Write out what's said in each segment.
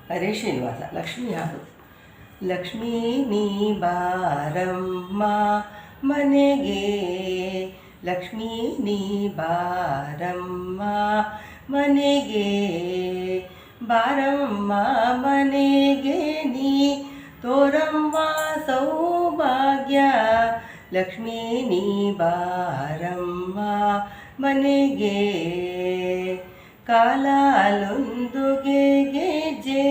ಹರೀಶ್ ಶ್ರೀನಿವಾಸ. ಲಕ್ಷ್ಮಿ ಯಾರು? ಲಕ್ಷ್ಮೀ ನೀ ಬಾರಮ್ಮ ಮನೆಗೆ, ಲಕ್ಷ್ಮೀ ನೀ ಬಾರಮ್ಮ ಮನೆಗೆ, ಬಾರಮ್ಮ ಮನೆಗೆ ನೀ ತೋರಮ್ಮ ಸೌಭಾಗ್ಯ, ಲಕ್ಷ್ಮೀ ನೀ ಬಾರಮ್ಮ ಮನೆಗೆ. ಕಾಲಾಲೊಂದು ಗೆಜ್ಜೆ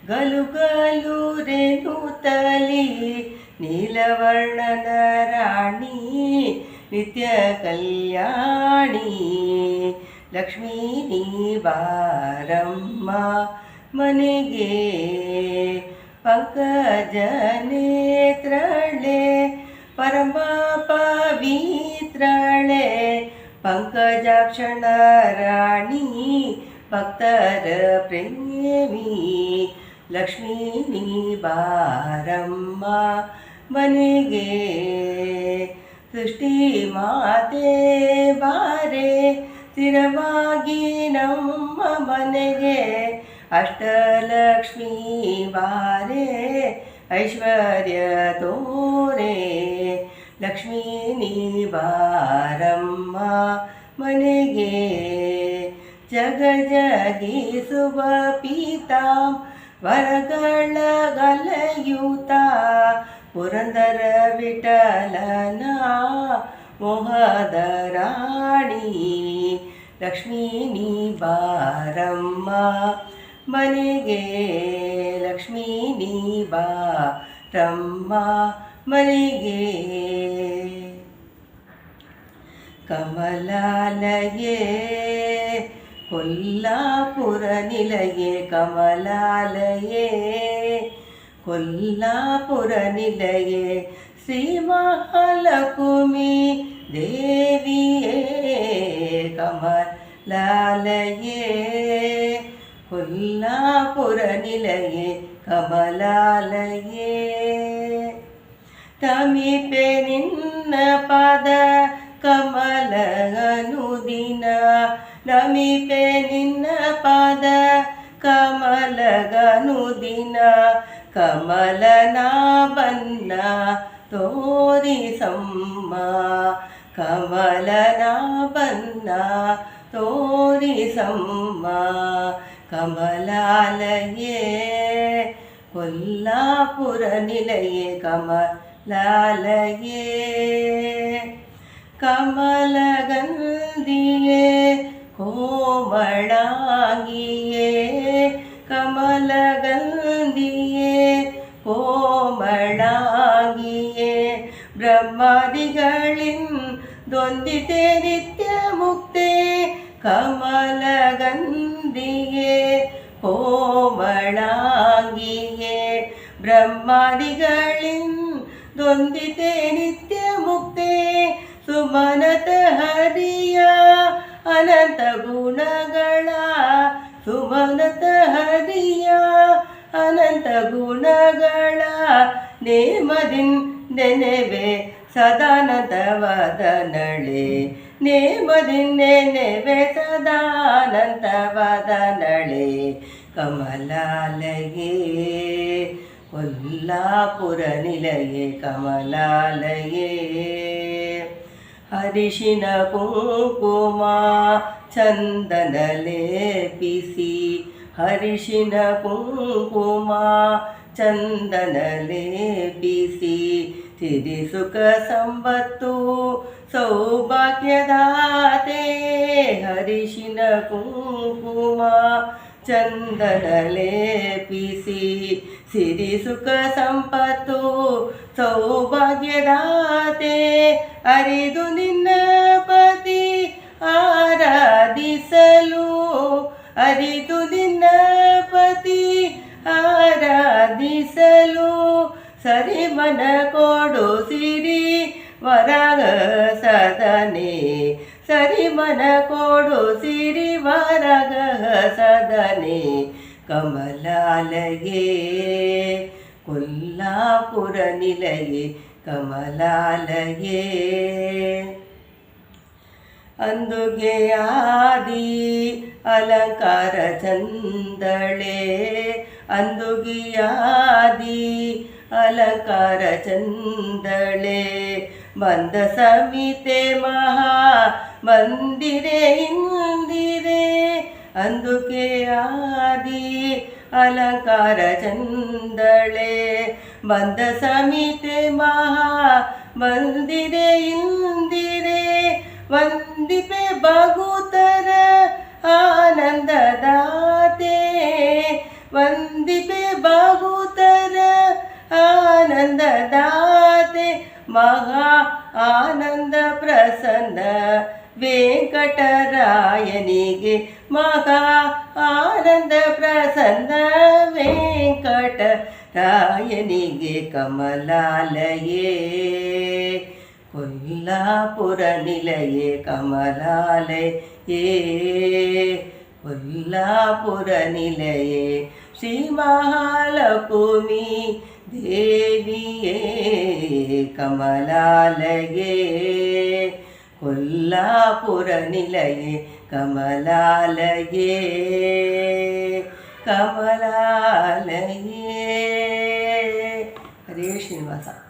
ಗಲುಗಲು ರೇಣುತ್ತಲಿ, ನೀಲವರ್ಣದ ರಾಣಿ ನಿತ್ಯ ಕಲ್ಯಾಣಿ, ಲಕ್ಷ್ಮೀ ನೀ ಬಾರಮ್ಮ ಮನೆಗೆ. ಪಂಕಜ ನೇತ್ರಳೆ ಪರಮ ಪವಿತ್ರಳೆ, ಪಂಕಜಾಕ್ಷಣ ರಾಣಿ ಭಕ್ತರ ಪ್ರೇಮಿ, ಲಕ್ಷ್ಮೀ ನೀ ಬಾರಮ್ಮ ಮನೆಗೆ. ಸೃಷ್ಟಿ ಮಾತೆ ಬಾರೆ ಸ್ಥಿರವಾಗಿ ನಮ್ಮ ಮನೆಗೆ, ಅಷ್ಟಲಕ್ಷ್ಮೀ ಬಾರೆ ಐಶ್ವರ್ಯ ತೋರೆ, ಲಕ್ಷ್ಮೀ ನೀ ಬಾರಮ್ಮ ಮನೆಗೆ. ಜಗ ಜಗಿಸುವ ಪೀತಾಂಬರಗಳ ಗಲೆಯೂತ, ಪುರಂದರ ವಿಠಲನ ಮೋಹದ ರಾಣಿ, ಲಕ್ಷ್ಮೀ ನೀ ಬಾರಮ್ಮ ಮನೆಗೆ, ಲಕ್ಷ್ಮೀ ನೀ ಬಾರಮ್ಮ ಮನೆಗೆ. ಕಮಲಾಲಯೇ ಕೊಲ್ಲಾಪುರ ನಿಲಯೇ, ಕಮಲಾಲಯೇ ಕೊಲ್ಲಾಪುರ ನಿಲಯೇ, ಶ್ರೀ ಮಹಾಲಕ್ಷ್ಮೀ ದೇವಿಯೇ, ಕಮಲಾಲಯೇ ಕೊಲ್ಲಾಪುರ ನಿಲಯೇ, ಕಮಲಾಲಯೇ. ತಮಿಪೆ ನಿನ್ನ ಪಾದ ಕಮಲ ಅನುದಿನ, ನಮಿಪೆ ನಿನ್ನ ಪಾದ ಕಮಲಗನುದಿನ, ಕಮಲನಾಭನ್ನ ತೋರಿಸಮ್ಮ, ಕಮಲನಾಭನ್ನ ತೋರಿಸಮ್ಮ, ಕಮಲಾಲಯೇ ಕೊಲ್ಲಾಪುರ ನಿಲಯೇ, ಕಮಲಾಲಯೇ. ಕಮಲಗಂಧಿಯೇ ಕೋಮಳಾಂಗಿಯೇ, ಕಮಲಗಂಧಿಯೇ ಕೋಮಳಾಂಗಿಯೇ, ಬ್ರಹ್ಮಾದಿಗಳಿಂದೊಂದಿತೆ ನಿತ್ಯ ಮುಕ್ತೆ, ಕಮಲಗಂಧಿಯೇ ಕೋಮಳಾಂಗಿಯೇ, ಬ್ರಹ್ಮಾದಿಗಳಿಂದೊಂದಿತೆ ನಿತ್ಯ ಮುಕ್ತೆ, ಸುಮನತ ಹರಿಯ ಅನಂತ ಗುಣಗಳ, ಸುಮನತ ಹರಿಯ ಅನಂತ ಗುಣಗಳ, ನೇಮದಿಂದೆನೆವೆ ಸದಾನಂದವದನಳೆ, ನೇಮದಿಂದೆನೆವೆ ಸದಾನಂದವದನಳೆ, ಕಮಲಾಲಯೇ ಕೊಲ್ಲಾಪುರ ನಿಲಯೇ, ಕಮಲಾಲಯೇ. ಅರಿಶಿನ ಕುಂಕುಮ ಚಂದನ ಲೇಪಿಸಿ, ಅರಿಶಿನ ಕುಂಕುಮ ಚಂದನ ಲೇಪಿಸಿ, ಸಿರಿ ಸುಖ ಸಂಪತ್ತು ಸೌಭಾಗ್ಯದಾತೆ, ಅರಿಶಿನ ಕುಂಕುಮ ಚಂದನ ಲೇಪಿಸಿ, ಸಿರಿ ಸುಖ ಸಂಪತ್ತು ಸೌಭಾಗ್ಯದಾತೆ, ಅರಿದು ನಿನ್ನ ಪತಿ ಆರಾಧಿಸಲು, ಅರಿದು ನಿನ್ನ ಪತಿ ಆರಾಧಿಸಲು, ಸರಿ ಮನ ಕೊಡು ಸಿರಿ ವರಗ ಸದನೆ, ಸರಿ ಮನ ಕೊಡು ಸಿರಿ ವರಗ ಸದನೆ, ಕಮಲಾಲಯೇ ಕೊಲ್ಲಾಪುರ ನಿಲಯೇ, ಕಮಲಾಲಯೇ. ಅಂದುಗೆ ಆದಿ ಅಲಂಕಾರ ಚಂದಳೆ, ಅಂದುಗಿಯಾದಿ ಅಲಂಕಾರ ಚಂದಳೆ ಬಂದ ಸಮಿತೆ ಮಹಾ ಮಂದಿರೆ ಇಂದಿರೆ ಅಂದುಕೆ ಆದಿ ಅಲಂಕಾರ ಚಂದಳೆ ಬಂದ ಸಮಿತೆ ಮಹಾ ಮಂದಿರೆ ಇಂದಿರೆ ವಂದಿಪೆ ಭಗುತರ ಆನಂದದಾತೆ ವಂದಿಪೆ ಭಗುತರ ಆನಂದದಾತೆ ಮಹಾ ಆನಂದ ಪ್ರಸನ್ನ ವೆಂಕಟರಾಯನಿಗೆ ಮಹಾ ಆನಂದ ಪ್ರಸನ್ನ ವೆಂಕಟರಾಯನಿಗೆ ಕಮಲಾಲಯೇ ಕೊಲ್ಲಾಪುರ ನಿಲಯೇ ಕಮಲಾಲಯೇ ಕೊಲ್ಲಾಪುರ ನಿಲಯೇ ಶ್ರೀ ಮಹಾಲಕ್ಷ್ಮೀ ದೇವಿಯೇ ಕಮಲಾಲಯೇ ಕೊಲ್ಲಾಪುರ ನಿಲಯೇ ಕಮಲಾಲಯೇ ಕಮಲಾಲಯೇ. ಹರೇ ಶ್ರೀನಿವಾಸ.